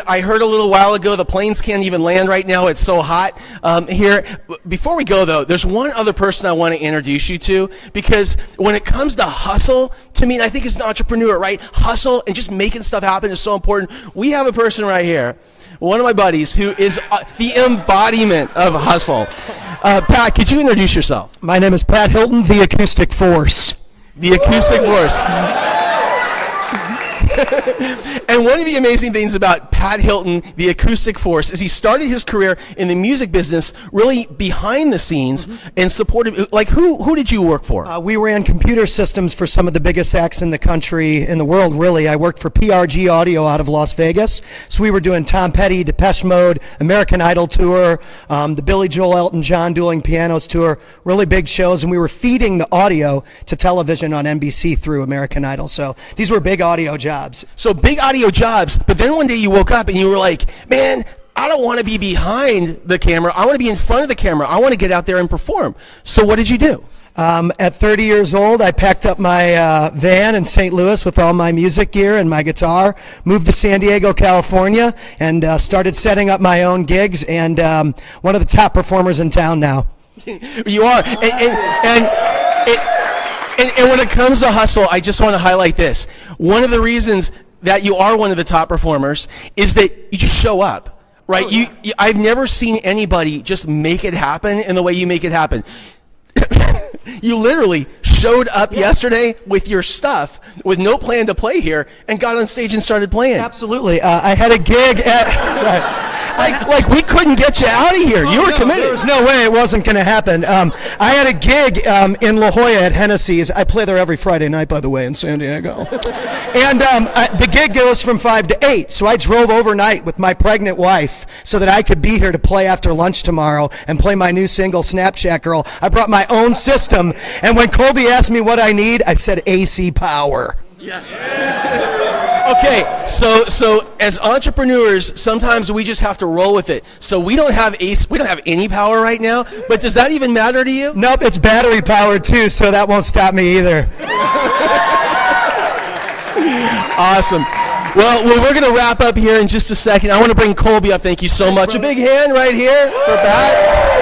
I heard a little while ago the planes can't even land right now. It's so hot here. Before we go, though, there's one other person I want to introduce you to, because when it comes to hustle, to me, I think as an entrepreneur, right? Hustle and just making stuff happen is so important. We have a person right here, one of my buddies, who is the embodiment of hustle. Pat, could you introduce yourself? My name is Pat Hilton, the Acoustic Force. The Acoustic Force. And one of the amazing things about Pat Hilton, the Acoustic Force, is he started his career in the music business really behind the scenes and supported. Like, who did you work for? We ran computer systems for some of the biggest acts in the country, in the world, really. I worked for PRG Audio out of Las Vegas. So we were doing Tom Petty, Depeche Mode, American Idol tour, the Billy Joel, Elton John dueling pianos tour, really big shows. And we were feeding the audio to television on NBC through American Idol. So these were big audio jobs. So big audio jobs, but then one day you woke up and you were like, man, I don't want to be behind the camera. I want to be in front of the camera. I want to get out there and perform. So what did you do? At 30 years old, I packed up my van in St. Louis with all my music gear and my guitar, moved to San Diego, California, and started setting up my own gigs, and one of the top performers in town now. You are. And when it comes to hustle, I just want to highlight this. One of the reasons that you are one of the top performers is that you just show up, right? I've never seen anybody just make it happen in the way you make it happen. You literally showed up yesterday with your stuff, with no plan to play here, and got on stage and started playing. Absolutely. I had a gig at... Like we couldn't get you out of here. You were committed. There was no way it wasn't going to happen. I had a gig in La Jolla at Hennessy's. I play there every Friday night, by the way, in San Diego. And the gig goes from 5 to 8. So I drove overnight with my pregnant wife so that I could be here to play after lunch tomorrow and play my new single, Snapchat Girl. I brought my own system. And when Colby asked me what I need, I said AC power. Yeah. Okay, so as entrepreneurs, sometimes we just have to roll with it. So we don't have any power right now, but does that even matter to you? Nope, it's battery powered too, so that won't stop me either. Awesome. Well, we're going to wrap up here in just a second. I want to bring Colby up. Thank you so much. A big hand right here for Pat.